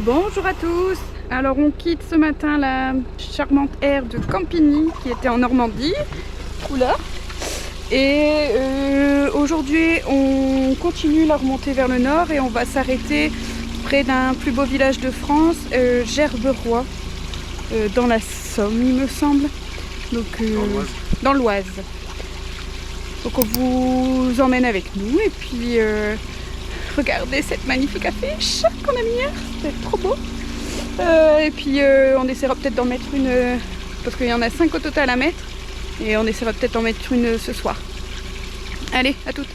Bonjour à tous. Alors on quitte ce matin la charmante aire de Campigny qui était en Normandie, couleur. Et aujourd'hui on continue la remontée vers le nord et on va s'arrêter près d'un plus beau village de France, Gerberoy, dans la Somme il me semble. Donc dans l'Oise. Donc on vous emmène avec nous et puis regardez cette magnifique affiche qu'on a mis hier, c'était trop beau. Et puis on essaiera peut-être d'en mettre une, parce qu'il y en a 5 au total à mettre, et on essaiera peut-être d'en mettre une ce soir. Allez, à toutes.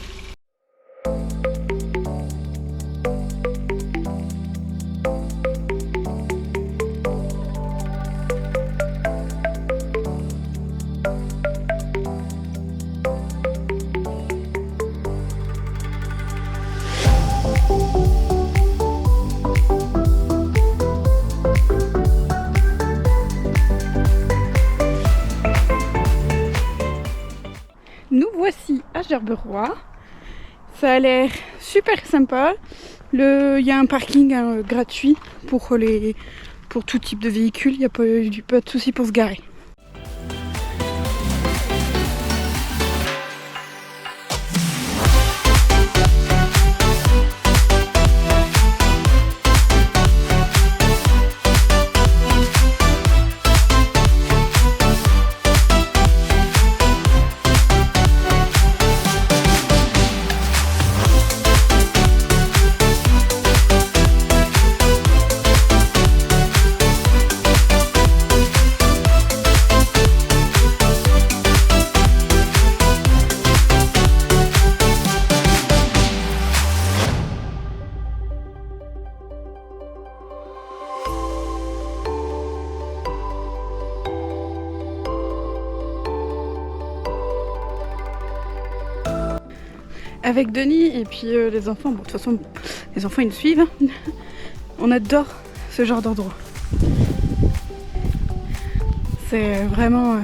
Nous voici à Gerberoy. Ça a l'air super sympa. Il y a un parking gratuit pour tout type de véhicule. Il n'y a pas de souci pour se garer. Avec Denis et puis les enfants, bon de toute façon les enfants ils nous suivent, on adore ce genre d'endroit. C'est vraiment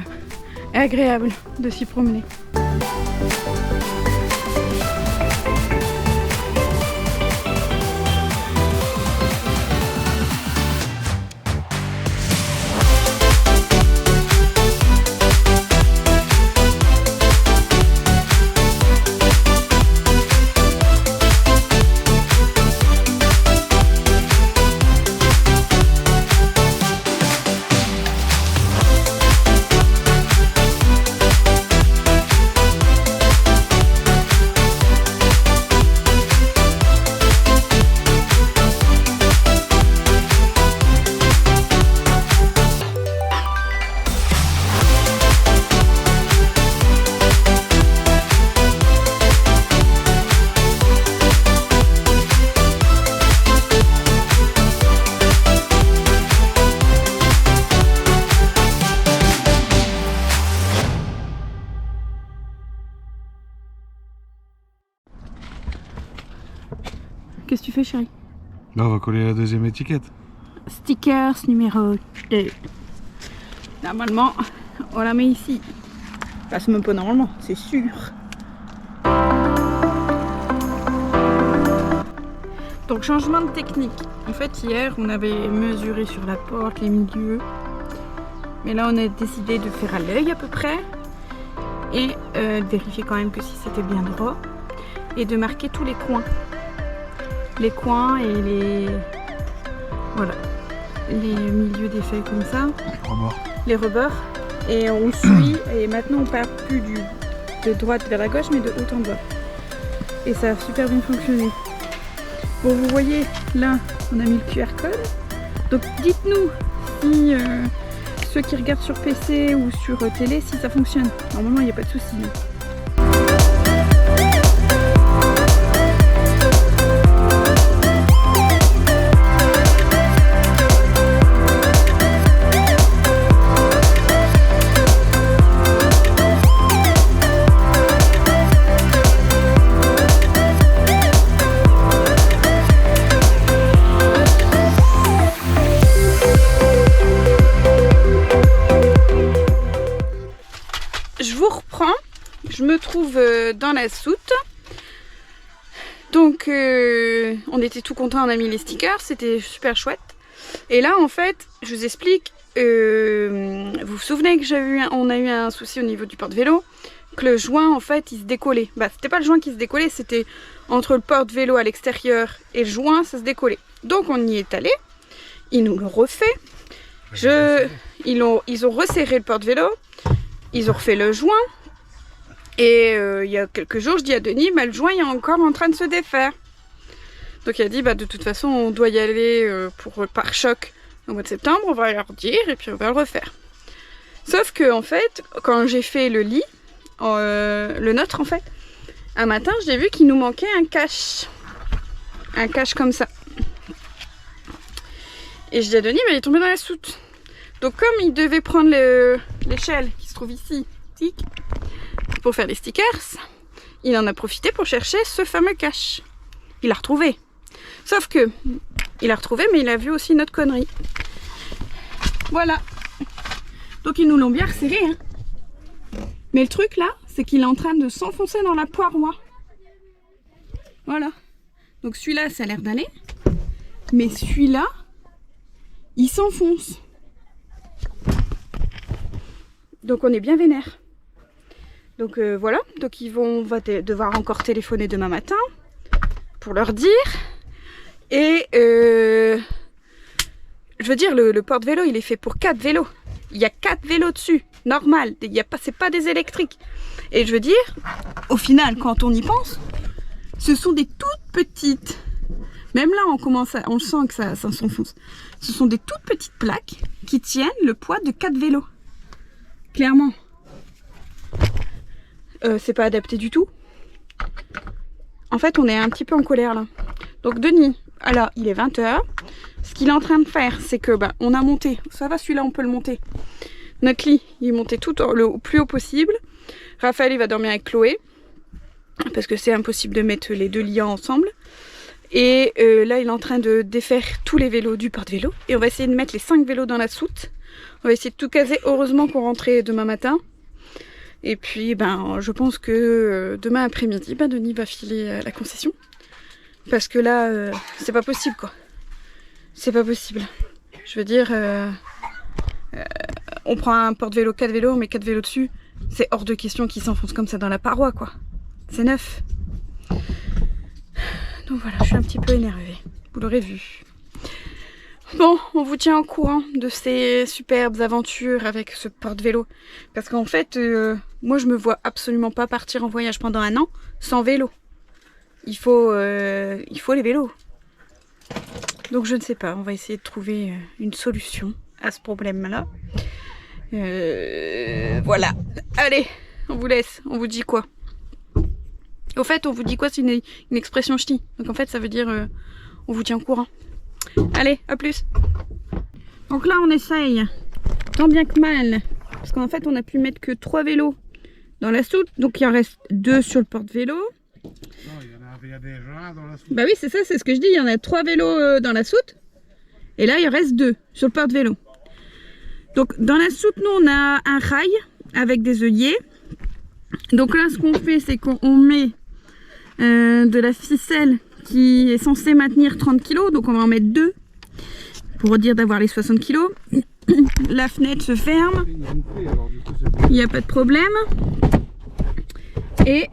agréable de s'y promener. Qu'est-ce que tu fais, chérie? Là, on va coller la deuxième étiquette. Stickers numéro 2. Normalement, on la met ici. Enfin, c'est même pas normalement, c'est sûr. Donc, changement de technique. En fait, hier, on avait mesuré sur la porte les milieux. Mais là, on a décidé de faire à l'œil à peu près. Et vérifier quand même que si c'était bien droit. Et de marquer tous les coins. Les coins et voilà, les milieux des feuilles comme ça, les rebords, et on suit, et maintenant on part plus de droite vers la gauche mais de haut en bas, et ça a super bien fonctionné. Bon, vous voyez là on a mis le QR code, donc dites-nous si ceux qui regardent sur PC ou sur télé si ça fonctionne. Normalement il n'y a pas de souci. Je vous reprends, je me trouve dans la soute. Donc on était tout contents, on a mis les stickers, c'était super chouette. Et là en fait, je vous explique, vous vous souvenez que on a eu un souci au niveau du porte-vélo, que le joint en fait il se décollait. Bah c'était pas le joint qui se décollait, c'était entre le porte-vélo à l'extérieur et le joint, ça se décollait. Donc on y est allé, il nous le refait. Ils ont resserré le porte-vélo, ils ont refait le joint. Et il y a quelques jours, je dis à Denis, bah, le joint est encore en train de se défaire. Donc il a dit, bah, de toute façon, on doit y aller pour le pare-choc au mois de septembre, on va leur dire et puis on va le refaire. Sauf que en fait, quand j'ai fait le lit, le nôtre en fait, un matin, j'ai vu qu'il nous manquait un cache. Un cache comme ça. Et je dis à Denis, mais il est tombé dans la soute. Donc comme il devait prendre l'échelle qui se trouve ici, pour faire les stickers, il en a profité pour chercher ce fameux cache. Il l'a retrouvé. Sauf que, il l'a retrouvé, mais il a vu aussi notre connerie. Voilà. Donc ils nous l'ont bien resserré. Hein. Mais le truc là, c'est qu'il est en train de s'enfoncer dans la paroi. Voilà. Donc celui-là, ça a l'air d'aller. Mais celui-là, il s'enfonce. Donc on est bien vénère. Donc voilà, donc on va devoir encore téléphoner demain matin pour leur dire. Et je veux dire, le porte-vélo, il est fait pour 4 vélos. Il y a 4 vélos dessus, normal. C'est pas des électriques. Et je veux dire, au final, quand on y pense, ce sont des toutes petites. Même là, on sent que ça s'enfonce. Ce sont des toutes petites plaques qui tiennent le poids de 4 vélos. Clairement. C'est pas adapté du tout. En fait, on est un petit peu en colère là. Donc Denis, alors il est 20h. Ce qu'il est en train de faire, c'est que on a monté. Ça va, celui-là, on peut le monter. Notre lit, il est monté tout au plus haut possible. Raphaël, il va dormir avec Chloé. Parce que c'est impossible de mettre les 2 lits ensemble. Et là, il est en train de défaire tous les vélos du porte-vélo. Et on va essayer de mettre les 5 vélos dans la soute. On va essayer de tout caser. Heureusement qu'on rentrait demain matin. Et puis, je pense que demain après-midi, Denis va filer à la concession. Parce que là, c'est pas possible, quoi. C'est pas possible. Je veux dire, on prend un porte-vélo, 4 vélos, on met 4 vélos dessus. C'est hors de question qu'il s'enfonce comme ça dans la paroi, quoi. C'est neuf. Donc voilà, je suis un petit peu énervée. Vous l'aurez vu. Bon, on vous tient au courant de ces superbes aventures avec ce porte-vélo. Parce qu'en fait, moi je me vois absolument pas partir en voyage pendant un an sans vélo. Il faut les vélos. Donc je ne sais pas, on va essayer de trouver une solution à ce problème-là. Voilà. Allez, on vous laisse. On vous dit quoi? Au fait, on vous dit quoi? C'est une expression ch'ti. Donc en fait, ça veut dire on vous tient au courant. Allez, à plus. Donc là, on essaye, tant bien que mal, parce qu'en fait, on a pu mettre que 3 vélos dans la soute. Donc il en reste 2 sur le porte-vélo. Non, il y a des gens dans la soute. Bah oui, c'est ça, c'est ce que je dis. Il y en a 3 vélos dans la soute. Et là, il en reste 2 sur le porte-vélo. Donc dans la soute, nous, on a un rail avec des œillets. Donc là, ce qu'on fait, c'est qu'on met de la ficelle qui est censée maintenir 30 kg. Donc on va en mettre 2 pour dire d'avoir les 60 kg. La fenêtre se ferme. Il n'y a pas de problème. Et...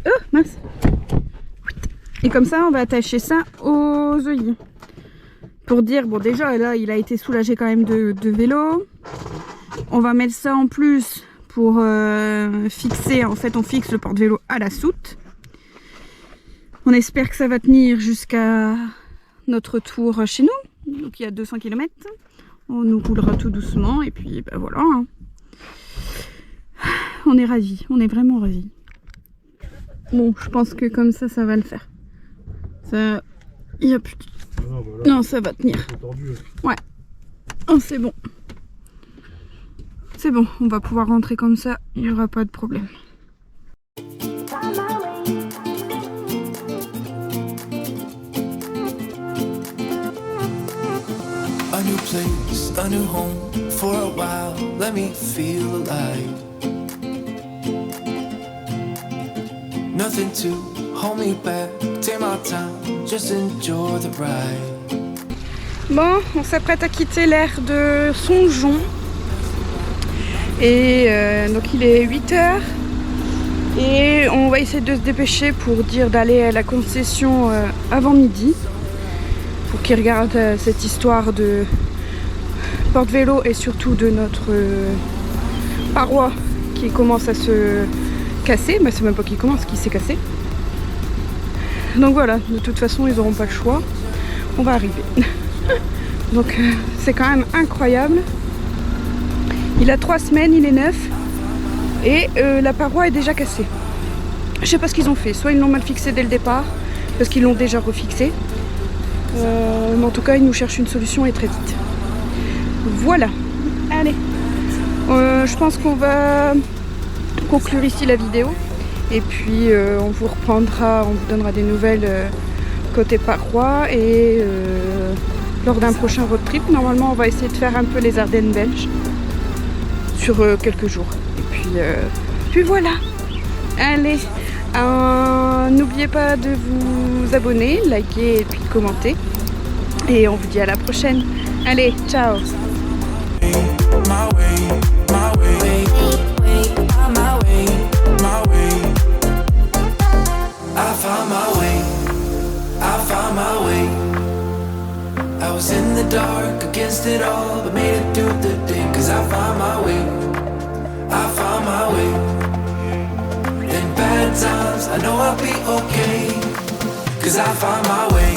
oh, mince. Et comme ça, on va attacher ça aux œillets. Pour dire, bon déjà, là, il a été soulagé quand même de vélo. On va mettre ça en plus pour fixer, en fait, on fixe le porte-vélo à la soute. On espère que ça va tenir jusqu'à notre tour chez nous. Donc il y a 200 km. On nous roulera tout doucement et puis voilà. Hein. On est ravis, on est vraiment ravis. Bon, je pense que comme ça, ça va le faire. Ça, il y a plus. Non, ça va tenir. Ouais. Oh, c'est bon. C'est bon, on va pouvoir rentrer comme ça, il n'y aura pas de problème. A new place, a new home, for a while, let me feel alive. Nothing to hold me back, take my time, just enjoy the ride. Bon, on s'apprête à quitter l'aire de Songeon. Et donc il est 8h. Et on va essayer de se dépêcher pour dire d'aller à la concession avant midi. Pour qu'ils regardent cette histoire de porte-vélo et surtout de notre paroi qui commence à se casser. Mais c'est même pas qui commence, qui s'est cassé. Donc voilà, de toute façon ils n'auront pas le choix. On va arriver. Donc c'est quand même incroyable. Il a 3 semaines, il est neuf. Et la paroi est déjà cassée. Je sais pas ce qu'ils ont fait. Soit ils l'ont mal fixé dès le départ, parce qu'ils l'ont déjà refixé. Mais en tout cas, ils nous cherchent une solution et très vite. Voilà. Allez. Je pense qu'on va conclure ici la vidéo. Et puis on vous reprendra, on vous donnera des nouvelles côté paroi. Et lors d'un prochain road trip, normalement, on va essayer de faire un peu les Ardennes belges sur quelques jours. Puis voilà. Allez, n'oubliez pas de vous abonner, liker et puis commenter. Et on vous dit à la prochaine. Allez, ciao. My way, my way, my way, my way. I found my way, I found my way. I was in the dark against it all, but made it through the day, 'cause I found my way, I found my way. In bad times, I know I'll be okay, 'cause I found my way.